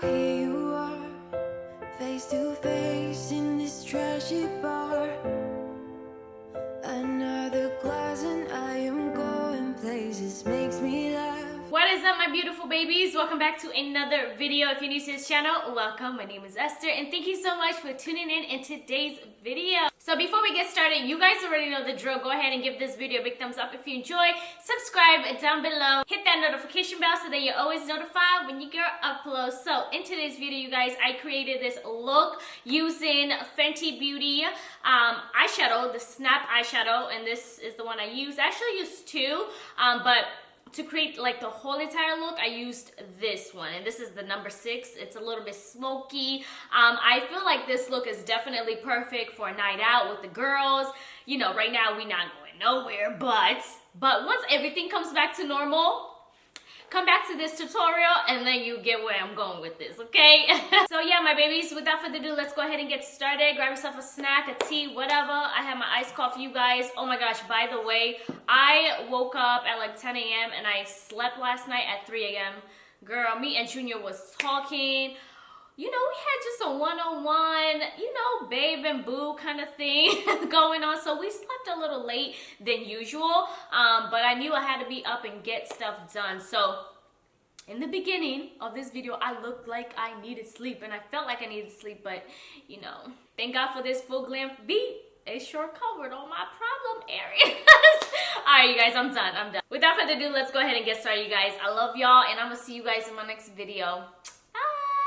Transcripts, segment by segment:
here you are, face to face in this trashy bar. Another glass and I am going places, makes me laugh. What is up, my beautiful babies? Welcome back to another video. If you're new to this channel, welcome. My name is Esther and thank you so much for tuning in today's video. So before we get started, you guys already know the drill. Go ahead and give this video a big thumbs up if you enjoy. Subscribe down below. Hit that notification bell so that you're always notified when your girl uploads. So in today's video, you guys, I created this look using Fenty Beauty eyeshadow, the Snap eyeshadow, and this is the one I used. I actually used two, but to create like the whole entire look, I used this one, and this is the number 6. It's a little bit smoky. I feel like this look is definitely perfect for a night out with the girls. You know, right now we're not going nowhere, but once everything comes back to normal, come back to this tutorial and then you get where I'm going with this, okay? So yeah, my babies, without further ado, let's go ahead and get started. Grab yourself a snack, a tea, whatever. I have my iced coffee, you guys. Oh my gosh, by the way, I woke up at like 10 a.m. and I slept last night at 3 a.m. Girl, me and Junior was talking. You know, we had just a one-on-one, you know, babe and boo kind of thing going on. So we slept a little late than usual, but I knew I had to be up and get stuff done. So in the beginning of this video, I looked like I needed sleep, and I felt like I needed sleep, but you know, thank God for this full glam beat. It sure covered all my problem areas. Alright, you guys, I'm done. Without further ado, let's go ahead and get started, you guys. I love y'all, and I'm gonna see you guys in my next video.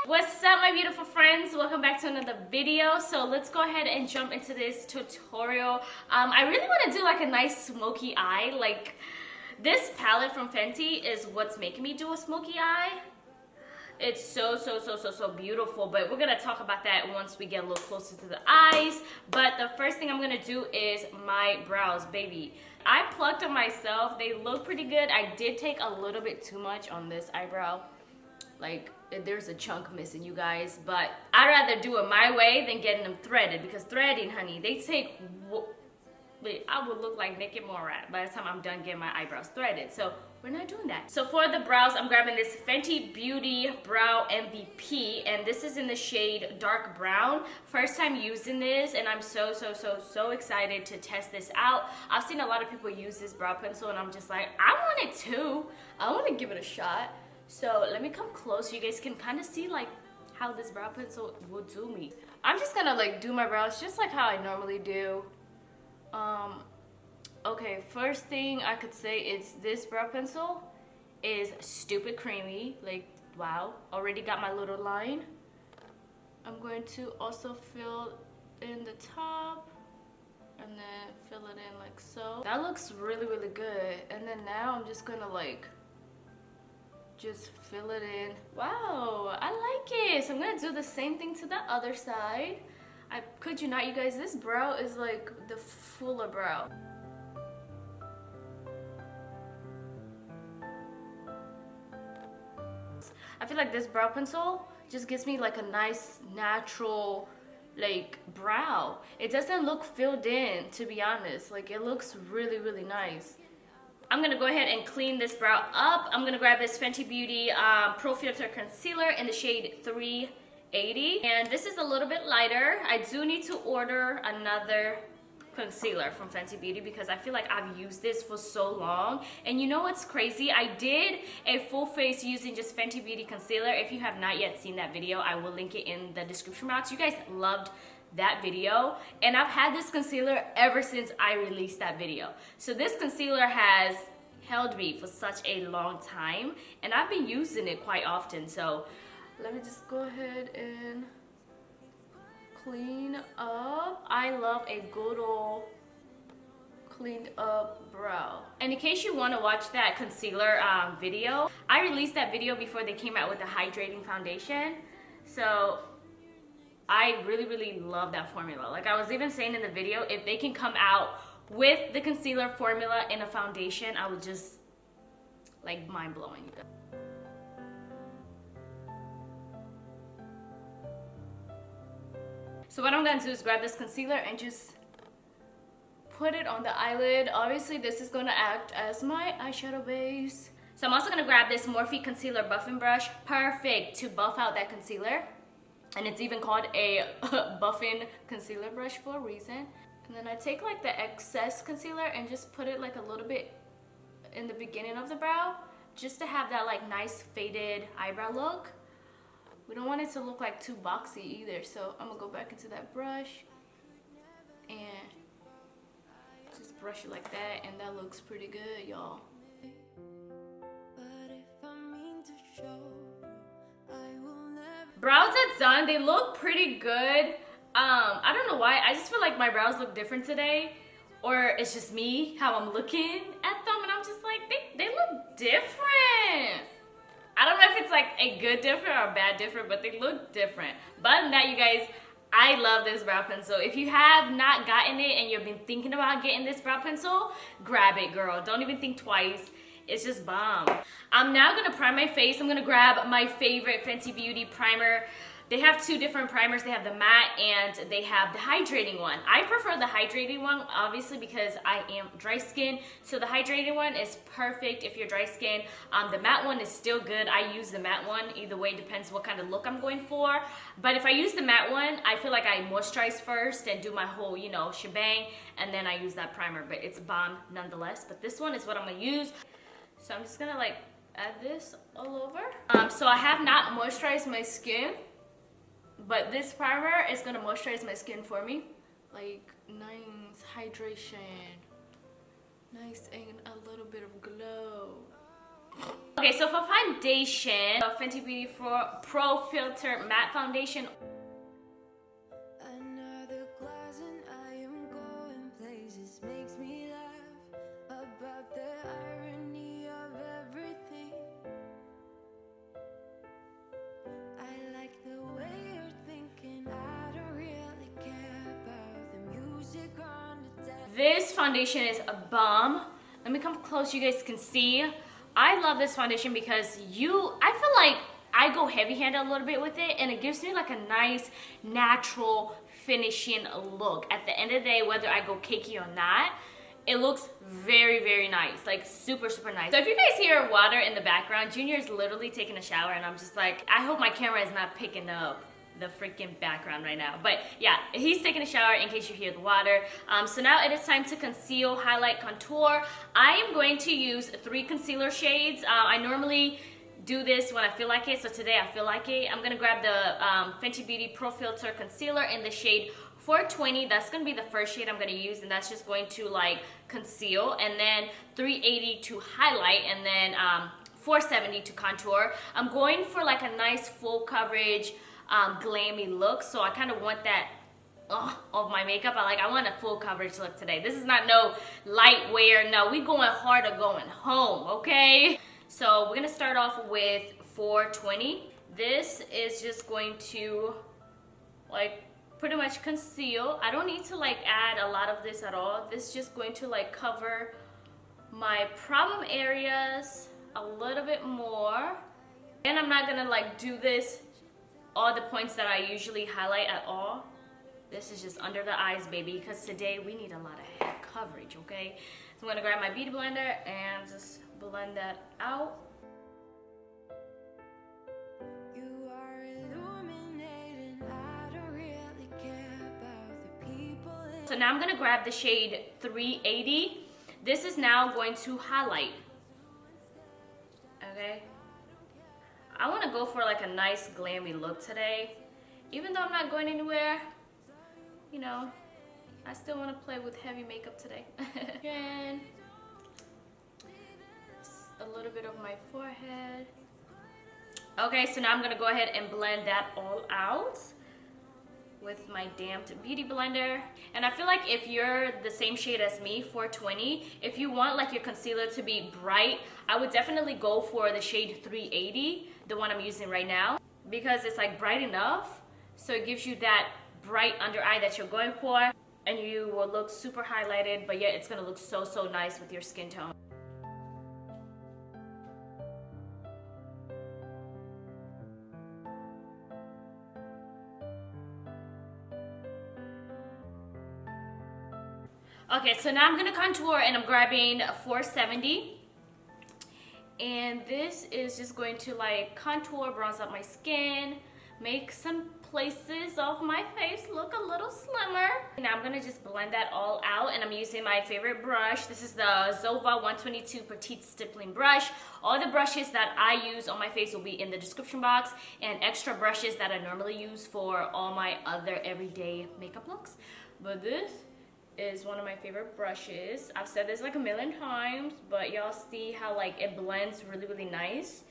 What's up, my beautiful friends? Welcome back to another video. So let's go ahead and jump into this tutorial. I really want to do like a nice smoky eye. Like this palette from Fenty is what's making me do a smoky eye. It's so beautiful, but we're gonna talk about that once we get a little closer to the eyes. But the first thing I'm gonna do is my brows, baby. I plucked them myself. They look pretty good. I did take a little bit too much on this eyebrow. Like, there's a chunk missing, you guys, but I'd rather do it my way than getting them threaded, because threading, honey, they take, I would look like Naked Morat by the time I'm done getting my eyebrows threaded, so we're not doing that. So for the brows, I'm grabbing this Fenty Beauty Brow MVP, and this is in the shade Dark Brown. First time using this, and I'm so excited to test this out. I've seen a lot of people use this brow pencil, and I'm just like, I want it too. I want to give it a shot. So let me come close so you guys can kind of see like how this brow pencil will do me. I'm just gonna like do my brows just like how I normally do. Okay, first thing I could say is this brow pencil is stupid creamy. Like, wow, already got my little line. I'm going to also fill in the top and then fill it in like so. That looks really good. And then now I'm just gonna like just fill it in. Wow, I like it. So I'm gonna do the same thing to the other side. I could you not, you guys, this brow is like the fuller brow. I feel like this brow pencil just gives me like a nice natural like brow. It doesn't look filled in, to be honest. Like, it looks really nice. I'm gonna go ahead and clean this brow up. I'm gonna grab this Fenty Beauty Pro Filt'r Concealer in the shade 380. And this is a little bit lighter. I do need to order another concealer from Fenty Beauty because I feel like I've used this for so long. And you know what's crazy? I did a full face using just Fenty Beauty concealer. If you have not yet seen that video, I will link it in the description box. You guys loved that video, and I've had this concealer ever since I released that video. So this concealer has held me for such a long time, and I've been using it quite often. So let me just go ahead and clean up. I love a good old cleaned up brow. And in case you want to watch that concealer video, I released that video before they came out with the hydrating foundation. So I really love that formula. Like I was even saying in the video, if they can come out with the concealer formula in a foundation, I would just like mind blowing. So what I'm gonna do is grab this concealer and just put it on the eyelid. Obviously this is gonna act as my eyeshadow base. So I'm also gonna grab this Morphe concealer buffing brush, perfect to buff out that concealer. And it's even called a buffing concealer brush for a reason. And then I take like the excess concealer and just put it like a little bit in the beginning of the brow, just to have that like nice faded eyebrow look. We don't want it to look like too boxy either, so I'm gonna go back into that brush and just brush it like that, and that looks pretty good, y'all. Brows that's done, they look pretty good. I don't know why, I just feel like my brows look different today, or it's just me, how I'm looking at them, and I'm just like, they look different. I don't know if it's like a good different or a bad different, but they look different. But other than that, you guys, I love this brow pencil. If you have not gotten it and you've been thinking about getting this brow pencil, grab it, girl. Don't even think twice. It's just bomb. I'm now gonna prime my face. I'm gonna grab my favorite Fenty Beauty primer. They have two different primers. They have the matte and they have the hydrating one. I prefer the hydrating one, obviously, because I am dry skin. So the hydrating one is perfect if you're dry skin. The matte one is still good. I use the matte one. Either way, depends what kind of look I'm going for. But if I use the matte one, I feel like I moisturize first and do my whole, you know, shebang, and then I use that primer. But it's bomb nonetheless. But this one is what I'm gonna use. So I'm just gonna like add this all over. So I have not moisturized my skin, but this primer is gonna moisturize my skin for me. Like nice hydration, nice and a little bit of glow. Okay, so for foundation, Fenty Beauty Pro Filt'r Matte Foundation. Another glass and I am going places, makes me laugh about the irony of everything. I like the way you're thinking, I don't really care about the music on the desk. This foundation is a bomb. Let me come close so you guys can see. I love this foundation because I feel like I go heavy-handed a little bit with it, and it gives me like a nice natural finishing look. At the end of the day, whether I go cakey or not, it looks very, very nice, like super, super nice. So if you guys hear water in the background, Junior is literally taking a shower, and I'm just like, I hope my camera is not picking up the freaking background right now. But yeah, he's taking a shower in case you hear the water. So now it is time to conceal, highlight, contour. I am going to use 3 concealer shades. I normally do this when I feel like it, so today I feel like it. I'm gonna grab the Fenty Beauty Pro Filt'r Concealer in the shade 420. That's gonna be the first shade I'm gonna use, and that's just going to like conceal, and then 380 to highlight, and then 470 to contour. I'm going for like a nice full coverage glammy look, so I kind of want that of my makeup. I want a full coverage look today. This is not no light wear. No, we going hard or going home, okay? So we're gonna start off with 420. This is just going to like pretty much conceal. I don't need to like add a lot of this at all. This is just going to like cover my problem areas a little bit more. And I'm not gonna like do this all the points that I usually highlight at all. This is just under the eyes, baby, because today we need a lot of head coverage, okay? So I'm gonna grab my beauty blender and just blend that out. You are illuminating, I don't really care about the people in. So now I'm gonna grab the shade 380. This is now going to highlight, okay? I want to go for like a nice glammy look today. Even though I'm not going anywhere, you know, I still want to play with heavy makeup today. And a little bit of my forehead. Okay, so now I'm going to go ahead and blend that all out with my damped beauty blender. And I feel like if you're the same shade as me, 420, if you want like your concealer to be bright, I would definitely go for the shade 380, the one I'm using right now, because it's like bright enough, so it gives you that bright under eye that you're going for, and you will look super highlighted, but yet it's gonna look so, so nice with your skin tone. Okay, so now I'm gonna contour, and I'm grabbing 470. And this is just going to like contour, bronze up my skin, make some places of my face look a little slimmer. Now I'm gonna just blend that all out, and I'm using my favorite brush. This is the Zova 122 Petite Stippling brush. All the brushes that I use on my face will be in the description box, and extra brushes that I normally use for all my other everyday makeup looks. But this is one of my favorite brushes. I've said this like a million times, but y'all see how like it blends really nice,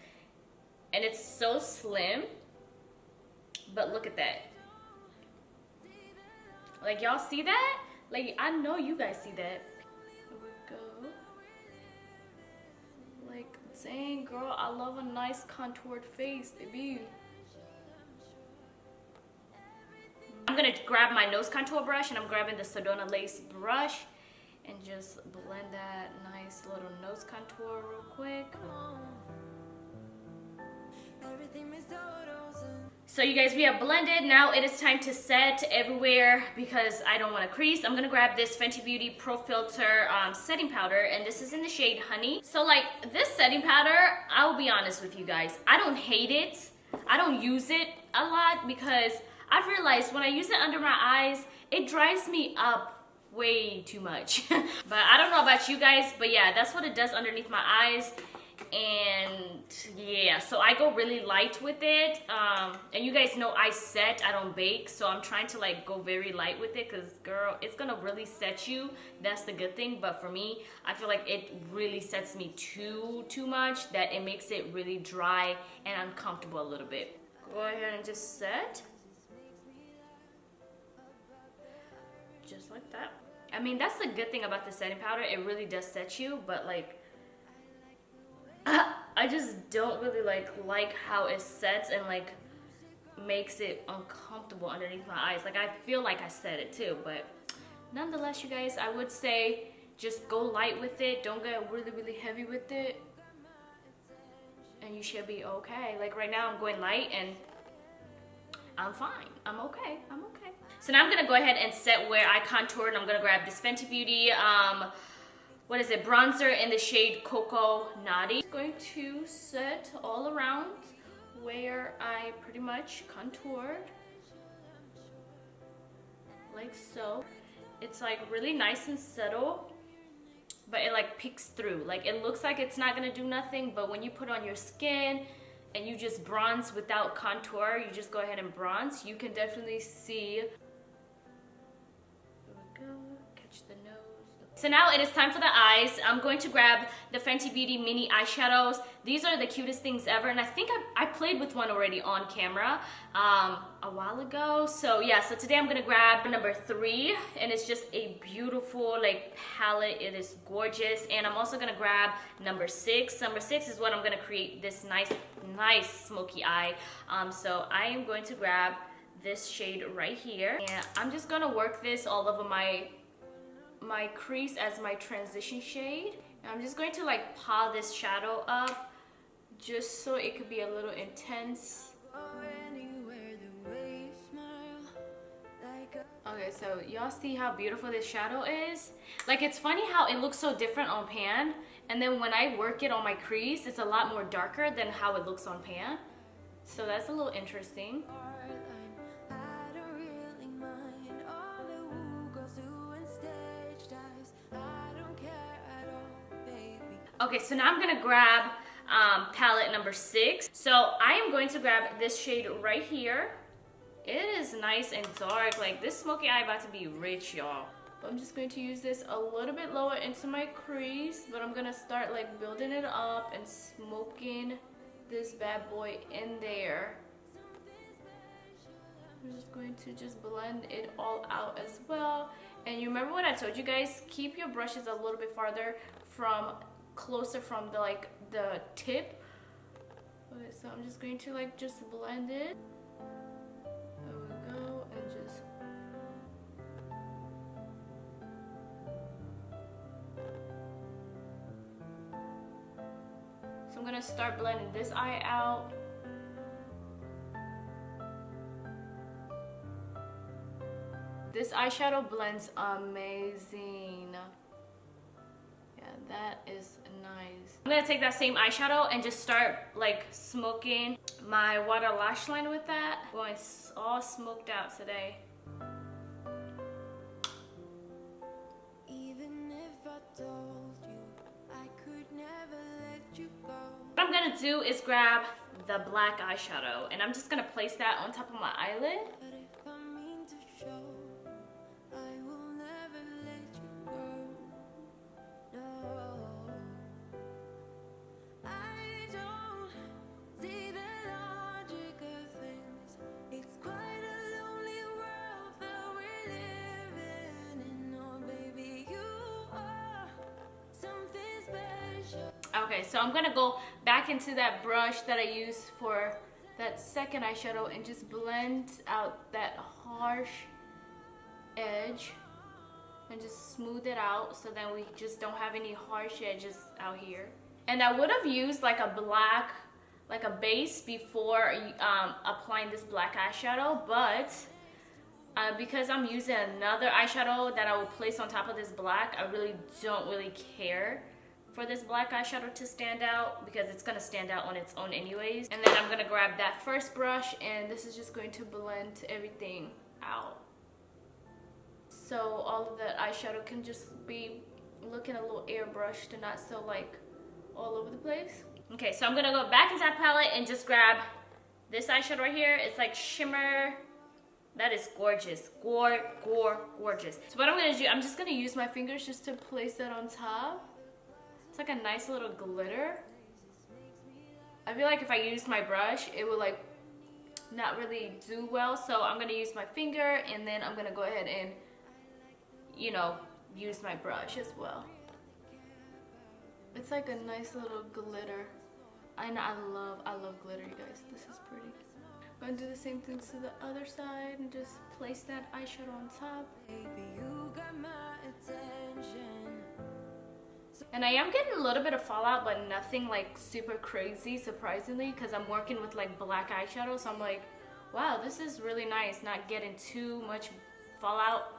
and it's so slim. But look at that. Like, y'all see that? Like, I know you guys see that. Here we go. Like, dang, girl, I love a nice contoured face, baby. I'm gonna grab my nose contour brush, and I'm grabbing the Sedona Lace brush and just blend that nice little nose contour real quick. So you guys, we have blended. Now it is time to set everywhere because I don't want to crease. I'm gonna grab this Fenty Beauty Pro Filter setting powder, and this is in the shade Honey. So like this setting powder, I'll be honest with you guys, I don't hate it. I don't use it a lot because I've realized when I use it under my eyes, it dries me up way too much. But I don't know about you guys, but yeah, that's what it does underneath my eyes. And yeah, so I go really light with it, and you guys know I set, I don't bake, so I'm trying to like go very light with it because girl, it's gonna really set you. That's the good thing. But for me, I feel like it really sets me too much, that it makes it really dry and uncomfortable a little bit. Go ahead and just set just like that. I mean, that's the good thing about the setting powder, it really does set you, but like I just don't really like how it sets and like makes it uncomfortable underneath my eyes. Like I feel like I set it too, but nonetheless, you guys, I would say just go light with it. Don't get really heavy with it, and you should be okay. Like right now, I'm going light and I'm fine. I'm okay. So now I'm gonna go ahead and set where I contoured. I'm gonna grab this Fenty Beauty what is it, bronzer in the shade Coco Naughty. I'm going to set all around where I pretty much contoured, like so. It's like really nice and subtle, but it like peeks through. Like it looks like it's not gonna do nothing, but when you put on your skin and you just bronze without contour, you just go ahead and bronze, you can definitely see. There we go, catch the nose. So now it is time for the eyes. I'm going to grab the Fenty Beauty mini eyeshadows. These are the cutest things ever, and I think I played with one already on camera a while ago. So yeah, so today I'm gonna grab number 3, and it's just a beautiful like palette. It is gorgeous. And I'm also gonna grab number 6. Number 6 is what I'm gonna create this nice smoky eye. So I am going to grab this shade right here, and I'm just gonna work this all over my crease as my transition shade. And I'm just going to like pile this shadow up just so it could be a little intense. Okay, so y'all see how beautiful this shadow is? Like it's funny how it looks so different on pan, and then when I work it on my crease, it's a lot more darker than how it looks on pan. So that's a little interesting. Okay, so now I'm gonna grab palette number 6. So I am going to grab this shade right here. It is nice and dark. Like this smoky eye about to be rich, y'all. But I'm just going to use this a little bit lower into my crease, but I'm gonna start like building it up and smoking this bad boy in there. I'm just going to just blend it all out as well. And you remember what I told you guys? Keep your brushes a little bit farther closer from the tip. Okay, so I'm just going to like just blend it. There we go, and just so I'm gonna start blending this eye out. This eyeshadow blends amazing. Yeah, that is nice. I'm gonna take that same eyeshadow and just start like smoking my water lash line with that. Going all smoked out today. Even if I told you I could never let you go. What I'm gonna do is grab the black eyeshadow and I'm just gonna place that on top of my eyelid. But if I mean to show, I will never let you go. No, I don't see the logic of things. It's quite a lonely world that we're living in. Oh baby, you are something special. Okay, so I'm gonna go back into that brush that I used for that second eyeshadow and just blend out that harsh edge and just smooth it out so then we just don't have any harsh edges out here. And I would have used like a black, like a base before applying this black eyeshadow, but because I'm using another eyeshadow that I will place on top of this black, I really don't care for this black eyeshadow to stand out because it's gonna stand out on its own anyways. And then I'm gonna grab that first brush and this is just going to blend everything out. So all of that eyeshadow can just be looking a little airbrushed and not so like all over the place. Okay, so I'm gonna go back into that palette and just grab this eyeshadow right here. It's like Shimmer. That is gorgeous, gorgeous. So what I'm gonna do, I'm just gonna use my fingers just to place that on top. It's like a nice little glitter. I feel like if I used my brush, it would like not really do well. So I'm gonna use my finger and then I'm gonna go ahead and, you know, use my brush as well. It's like a nice little glitter. And I love glitter, you guys. This is pretty. I'm gonna do the same thing to the other side and just place that eyeshadow on top. Baby, you got my attention. And I am getting a little bit of fallout, but nothing like super crazy, surprisingly, because I'm working with like black eyeshadow. So I'm like, wow, this is really nice, not getting too much fallout.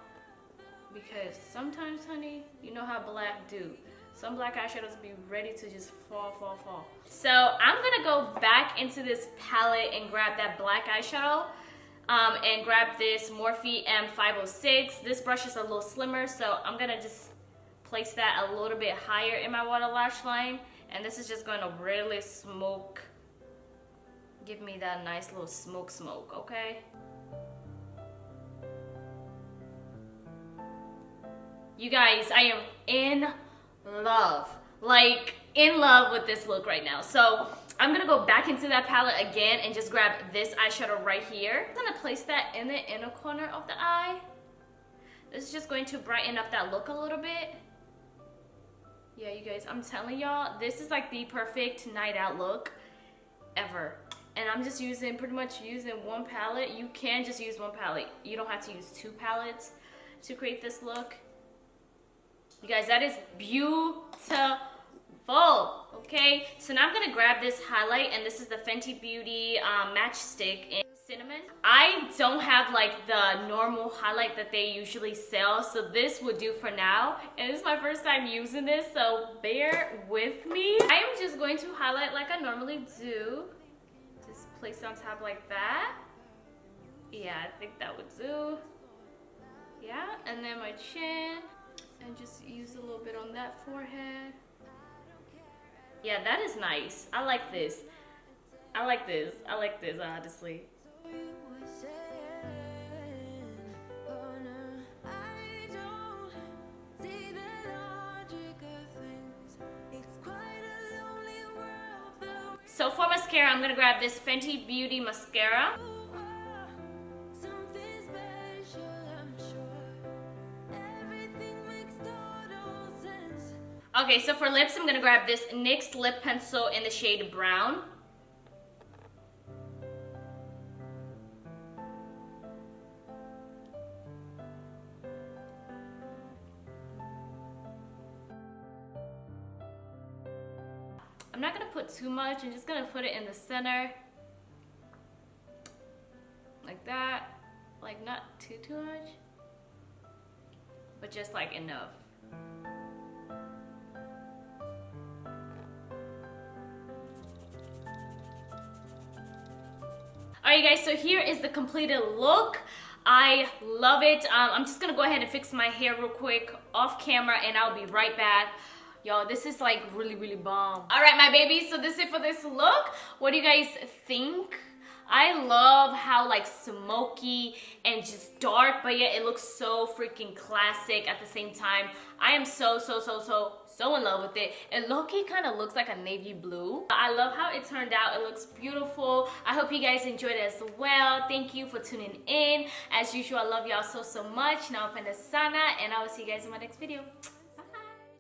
Because sometimes, honey, you know how black do. Some black eyeshadows be ready to just fall. So I'm gonna go back into this palette and grab that black eyeshadow and grab this Morphe M506. This brush is a little slimmer, so I'm gonna just place that a little bit higher in my water lash line, and this is just going to really smoke, give me that nice little smoke, okay? You guys, I am in love, like in love with this look right now. So I'm gonna go back into that palette again and just grab this eyeshadow right here. I'm gonna place that in the inner corner of the eye. This is just going to brighten up that look a little bit. Yeah, you guys, I'm telling y'all, this is like the perfect night out look ever. And I'm just pretty much using one palette. You can just use one palette. You don't have to use two palettes to create this look. You guys, that is beautiful, okay? So now I'm gonna grab this highlight, and this is the Fenty Beauty Matchstick in Cinnamon. I don't have like the normal highlight that they usually sell, so this will do for now. And this is my first time using this, so bear with me. I am just going to highlight like I normally do. Just place it on top like that. Yeah, I think that would do. Yeah, and then my chin. And just use a little bit on that forehead. Yeah, that is nice. I like this. I like this, honestly. So for mascara, I'm gonna grab this Fenty Beauty mascara. Okay, so for lips, I'm gonna grab this NYX lip pencil in the shade Brown. I'm not gonna put too much, I'm just gonna put it in the center. Like that. Like not too much, but just like enough. Alright guys, so here is the completed look. I love it. I'm just gonna go ahead and fix my hair real quick off camera and I'll be right back. Yo, this is like really bomb. Alright my babies, so this is it for this look. What do you guys think? I love how like smoky and just dark, but yet it looks so freaking classic at the same time. I am so in love with it. It low-key kind of looks like a navy blue. I love how it turned out. It looks beautiful. I hope you guys enjoyed it as well. Thank you for tuning in. As usual, I love y'all so much. Now, sana, and I will see you guys in my next video.